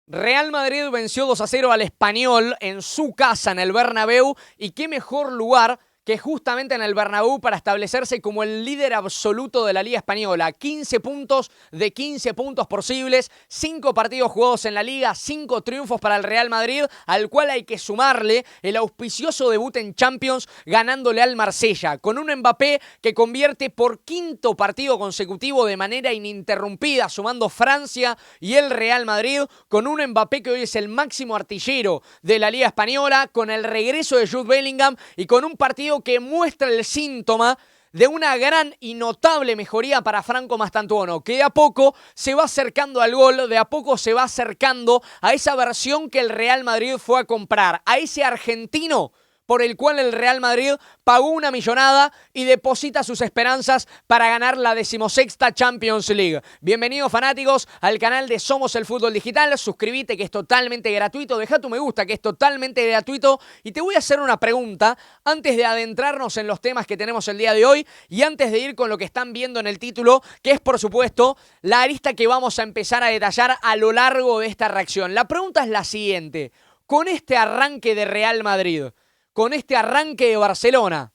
Real Madrid venció 2-0 al Español en su casa, en el Bernabéu, y qué mejor lugar que justamente en el Bernabéu para establecerse como el líder absoluto de la Liga Española. 15 puntos de 15 puntos posibles, 5 partidos jugados en la Liga, 5 triunfos para el Real Madrid, al cual hay que sumarle el auspicioso debut en Champions ganándole al Marsella, con un Mbappé que convierte por quinto partido consecutivo de manera ininterrumpida, sumando Francia y el Real Madrid, con un Mbappé que hoy es el máximo artillero de la Liga Española, con el regreso de Jude Bellingham y con un partido que muestra el síntoma de una gran y notable mejoría para Franco Mastantuono, que de a poco se va acercando al gol, de a poco se va acercando a esa versión que el Real Madrid fue a comprar, a ese argentino por el cual el Real Madrid pagó una millonada y deposita sus esperanzas para ganar la 16ª Champions League. Bienvenidos fanáticos al canal de Somos el Fútbol Digital, suscríbete que es totalmente gratuito, deja tu me gusta que es totalmente gratuito y te voy a hacer una pregunta antes de adentrarnos en los temas que tenemos el día de hoy y antes de ir con lo que están viendo en el título, que es por supuesto la arista que vamos a empezar a detallar a lo largo de esta reacción. La pregunta es la siguiente: con este arranque de Real Madrid, con este arranque de Barcelona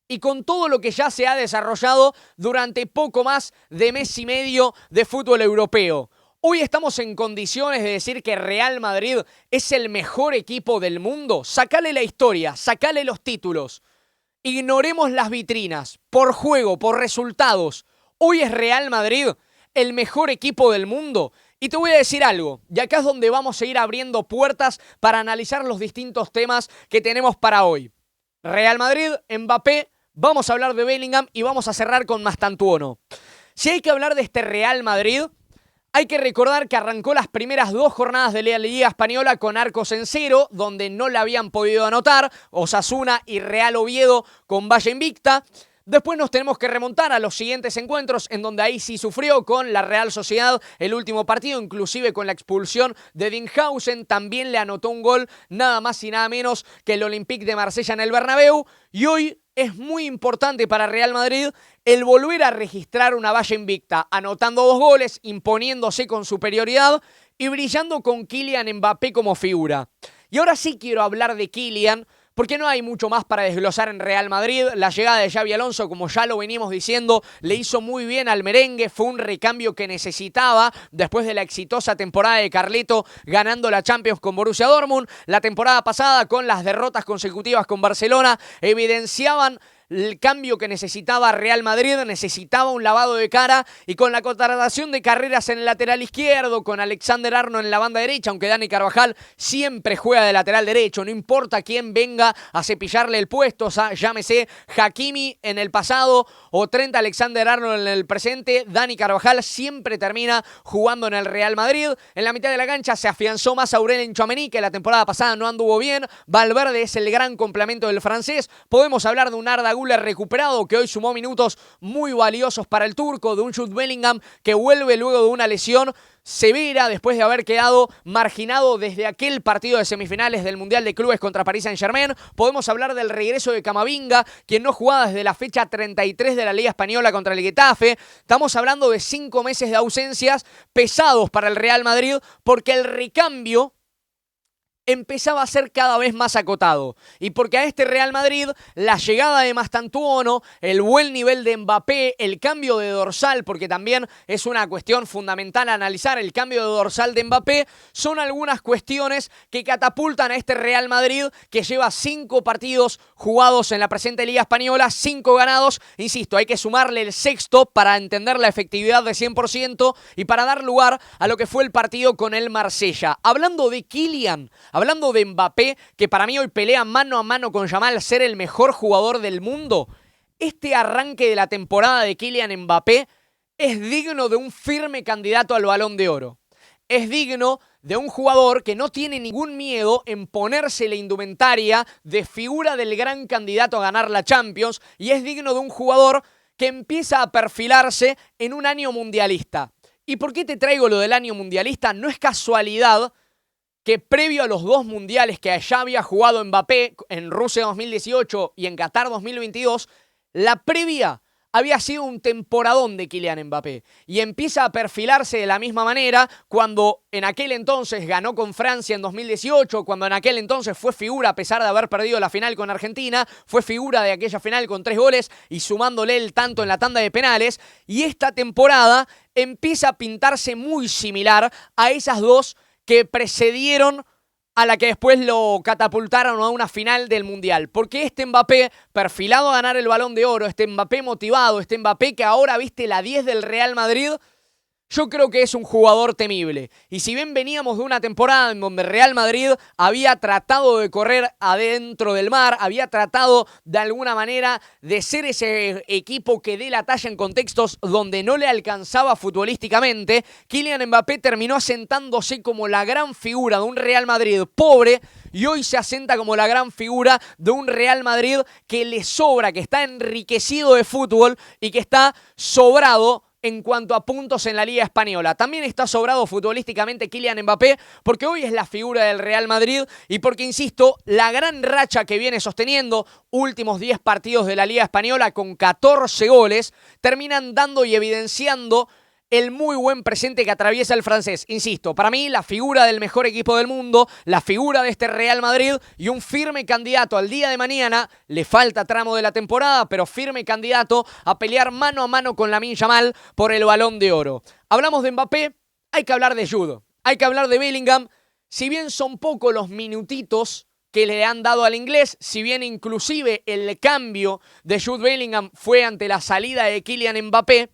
y con todo lo que ya se ha desarrollado durante poco más de mes y medio de fútbol europeo, ¿hoy estamos en condiciones de decir que Real Madrid es el mejor equipo del mundo? Sacale la historia, sacale los títulos, ignoremos las vitrinas, por juego, por resultados. ¿Hoy es Real Madrid el mejor equipo del mundo? Y te voy a decir algo, y acá es donde vamos a ir abriendo puertas para analizar los distintos temas que tenemos para hoy. Real Madrid, Mbappé, vamos a hablar de Bellingham y vamos a cerrar con Mastantuono. Si hay que hablar de este Real Madrid, hay que recordar que arrancó las primeras 2 jornadas de la Liga Española con arcos en cero, donde no la habían podido anotar, Osasuna y Real Oviedo con valla invicta. Después nos tenemos que remontar a los siguientes encuentros, en donde ahí sí sufrió con la Real Sociedad el último partido, inclusive con la expulsión de Dinhausen. También le anotó un gol, nada más y nada menos que el Olympique de Marsella en el Bernabéu. Y hoy es muy importante para Real Madrid el volver a registrar una valla invicta, anotando 2 goles, imponiéndose con superioridad y brillando con Kylian Mbappé como figura. Y ahora sí quiero hablar de Kylian, porque no hay mucho más para desglosar en Real Madrid. La llegada de Xabi Alonso, como ya lo venimos diciendo, le hizo muy bien al merengue. Fue un recambio que necesitaba después de la exitosa temporada de Carleto ganando la Champions con Borussia Dortmund. La temporada pasada, con las derrotas consecutivas con Barcelona, evidenciaban el cambio que necesitaba Real Madrid, necesitaba un lavado de cara, y con la contratación de Carreras en el lateral izquierdo, con Alexander Arnold en la banda derecha, aunque Dani Carvajal siempre juega de lateral derecho, no importa quién venga a cepillarle el puesto, llámese Hakimi en el pasado o Trent Alexander-Arnold en el presente, Dani Carvajal siempre termina jugando en el Real Madrid. En la mitad de la cancha se afianzó más Aurélien Tchouaméni, que la temporada pasada no anduvo bien. Valverde es el gran complemento del francés. Podemos hablar de un Arda Güler recuperado, que hoy sumó minutos muy valiosos para el turco, de un Jude Bellingham que vuelve luego de una lesión severa después de haber quedado marginado desde aquel partido de semifinales del Mundial de Clubes contra Paris Saint-Germain. Podemos hablar del regreso de Camavinga, quien no jugaba desde la fecha 33 de la Liga Española contra el Getafe. Estamos hablando de 5 meses de ausencias pesados para el Real Madrid, porque el recambio empezaba a ser cada vez más acotado. Y porque a este Real Madrid, la llegada de Mastantuono, el buen nivel de Mbappé, el cambio de dorsal, porque también es una cuestión fundamental analizar el cambio de dorsal de Mbappé, son algunas cuestiones que catapultan a este Real Madrid, que lleva 5 partidos jugados en la presente Liga Española, 5 ganados. Insisto, hay que sumarle el sexto para entender la efectividad de 100% y para dar lugar a lo que fue el partido con el Marsella. Hablando de Kylian, hablando de Mbappé, que para mí hoy pelea mano a mano con Yamal ser el mejor jugador del mundo, este arranque de la temporada de Kylian Mbappé es digno de un firme candidato al Balón de Oro. Es digno de un jugador que no tiene ningún miedo en ponerse la indumentaria de figura del gran candidato a ganar la Champions, y es digno de un jugador que empieza a perfilarse en un año mundialista. ¿Y por qué te traigo lo del año mundialista? No es casualidad que previo a los 2 mundiales que ya había jugado Mbappé en Rusia 2018 y en Qatar 2022, la previa había sido un temporadón de Kylian Mbappé y empieza a perfilarse de la misma manera cuando en aquel entonces ganó con Francia en 2018, cuando en aquel entonces fue figura a pesar de haber perdido la final con Argentina, fue figura de aquella final con 3 goles y sumándole el tanto en la tanda de penales, y esta temporada empieza a pintarse muy similar a esas dos que precedieron a la que después lo catapultaron a una final del Mundial. Porque este Mbappé, perfilado a ganar el Balón de Oro, este Mbappé motivado, este Mbappé que ahora viste la 10 del Real Madrid, yo creo que es un jugador temible. Y si bien veníamos de una temporada en donde Real Madrid había tratado de correr adentro del mar, había tratado de alguna manera de ser ese equipo que dé la talla en contextos donde no le alcanzaba futbolísticamente, Kylian Mbappé terminó asentándose como la gran figura de un Real Madrid pobre y hoy se asenta como la gran figura de un Real Madrid que le sobra, que está enriquecido de fútbol y que está sobrado en cuanto a puntos en la Liga Española. También está sobrado futbolísticamente Kylian Mbappé porque hoy es la figura del Real Madrid y porque, insisto, la gran racha que viene sosteniendo, últimos 10 partidos de la Liga Española con 14 goles, terminan dando y evidenciando el muy buen presente que atraviesa el francés. Insisto, para mí la figura del mejor equipo del mundo, la figura de este Real Madrid y un firme candidato al día de mañana, le falta tramo de la temporada, pero firme candidato a pelear mano a mano con Lamine Yamal por el Balón de Oro. Hablamos de Mbappé, hay que hablar de Jude, hay que hablar de Bellingham. Si bien son pocos los minutitos que le han dado al inglés, si bien inclusive el cambio de Jude Bellingham fue ante la salida de Kylian Mbappé,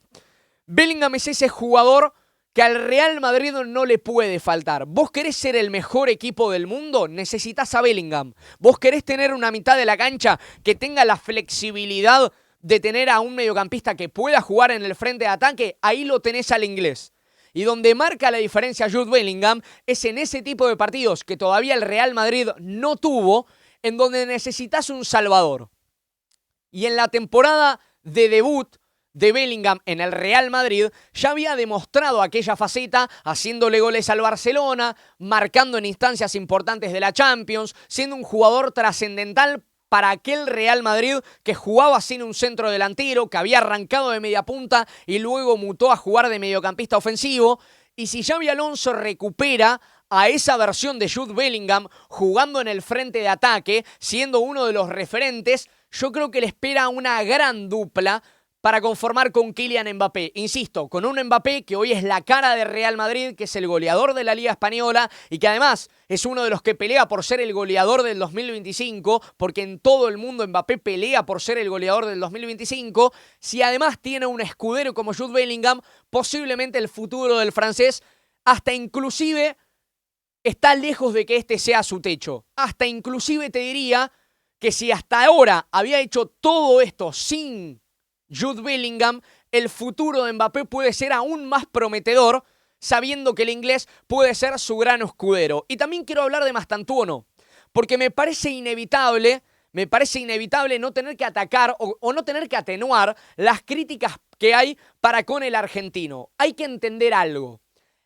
Bellingham es ese jugador que al Real Madrid no le puede faltar. ¿Vos querés ser el mejor equipo del mundo? Necesitas a Bellingham. ¿Vos querés tener una mitad de la cancha que tenga la flexibilidad de tener a un mediocampista que pueda jugar en el frente de ataque? Ahí lo tenés al inglés. Y donde marca la diferencia Jude Bellingham es en ese tipo de partidos que todavía el Real Madrid no tuvo, en donde necesitas un salvador. Y en la temporada de debut de Bellingham en el Real Madrid ya había demostrado aquella faceta haciéndole goles al Barcelona, marcando en instancias importantes de la Champions, siendo un jugador trascendental para aquel Real Madrid que jugaba sin un centro delantero, que había arrancado de media punta y luego mutó a jugar de mediocampista ofensivo. Y si Xabi Alonso recupera a esa versión de Jude Bellingham jugando en el frente de ataque, siendo uno de los referentes, yo creo que le espera una gran dupla para conformar con Kylian Mbappé. Insisto, con un Mbappé que hoy es la cara de Real Madrid, que es el goleador de la Liga Española y que además es uno de los que pelea por ser el goleador del 2025, porque en todo el mundo Mbappé pelea por ser el goleador del 2025. Si además tiene un escudero como Jude Bellingham, posiblemente el futuro del francés hasta inclusive está lejos de que este sea su techo. Hasta inclusive te diría que si hasta ahora había hecho todo esto sin Jude Bellingham, el futuro de Mbappé puede ser aún más prometedor, sabiendo que el inglés puede ser su gran escudero. Y también quiero hablar de Mastantuono, porque me parece inevitable no tener que atacar o no tener que atenuar las críticas que hay para con el argentino. Hay que entender algo.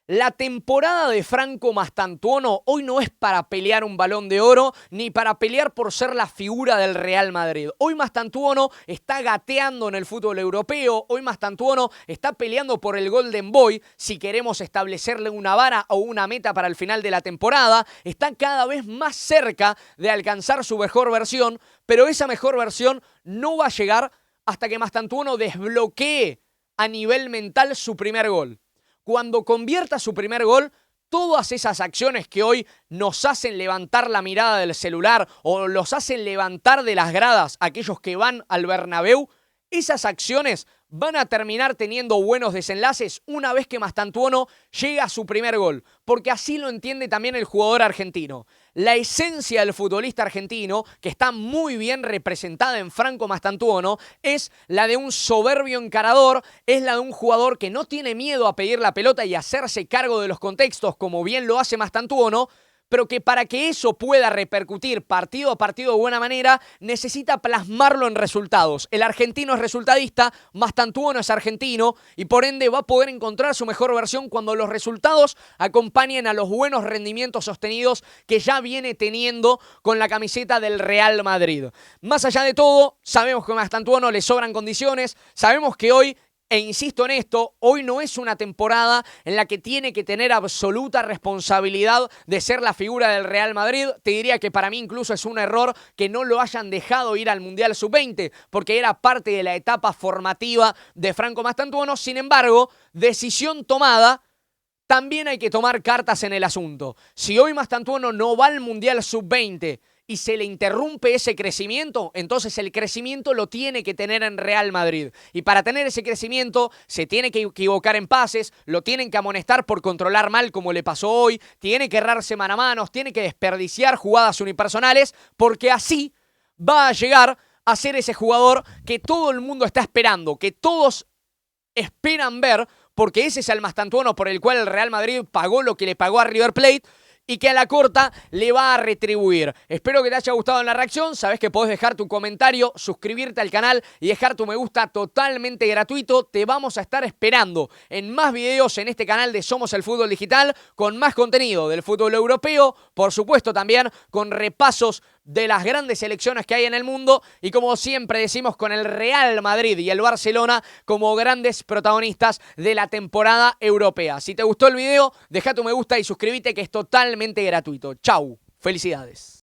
La temporada de Franco Mastantuono hoy no es para pelear un Balón de Oro ni para pelear por ser la figura del Real Madrid. Hoy Mastantuono está gateando en el fútbol europeo, hoy Mastantuono está peleando por el Golden Boy, si queremos establecerle una vara o una meta para el final de la temporada, está cada vez más cerca de alcanzar su mejor versión, pero esa mejor versión no va a llegar hasta que Mastantuono desbloquee a nivel mental su primer gol. Cuando convierta su primer gol, todas esas acciones que hoy nos hacen levantar la mirada del celular o los hacen levantar de las gradas aquellos que van al Bernabéu, esas acciones van a terminar teniendo buenos desenlaces una vez que Mastantuono llega a su primer gol, porque así lo entiende también el jugador argentino. La esencia del futbolista argentino, que está muy bien representada en Franco Mastantuono, es la de un soberbio encarador, es la de un jugador que no tiene miedo a pedir la pelota y hacerse cargo de los contextos, como bien lo hace Mastantuono, pero que para que eso pueda repercutir partido a partido de buena manera, necesita plasmarlo en resultados. El argentino es resultadista, Mastantuono es argentino y por ende va a poder encontrar su mejor versión cuando los resultados acompañen a los buenos rendimientos sostenidos que ya viene teniendo con la camiseta del Real Madrid. Más allá de todo, sabemos que a Mastantuono le sobran condiciones, sabemos que hoy, e insisto en esto, hoy no es una temporada en la que tiene que tener absoluta responsabilidad de ser la figura del Real Madrid. Te diría que para mí incluso es un error que no lo hayan dejado ir al Mundial Sub-20, porque era parte de la etapa formativa de Franco Mastantuono. Sin embargo, decisión tomada, también hay que tomar cartas en el asunto. Si hoy Mastantuono no va al Mundial Sub-20 y se le interrumpe ese crecimiento, entonces el crecimiento lo tiene que tener en Real Madrid. Y para tener ese crecimiento se tiene que equivocar en pases, lo tienen que amonestar por controlar mal como le pasó hoy, tiene que errarse mano a mano, tiene que desperdiciar jugadas unipersonales, porque así va a llegar a ser ese jugador que todo el mundo está esperando, que todos esperan ver, porque ese es el Mastantuono por el cual el Real Madrid pagó lo que le pagó a River Plate, y que a la corta le va a retribuir. Espero que te haya gustado la reacción. Sabes que podés dejar tu comentario, suscribirte al canal y dejar tu me gusta totalmente gratuito. Te vamos a estar esperando en más videos en este canal de Somos el Fútbol Digital, con más contenido del fútbol europeo, por supuesto también con repasos de las grandes selecciones que hay en el mundo y, como siempre decimos, con el Real Madrid y el Barcelona como grandes protagonistas de la temporada europea. Si te gustó el video, deja tu me gusta y suscríbete, que es totalmente gratuito. Chau, felicidades.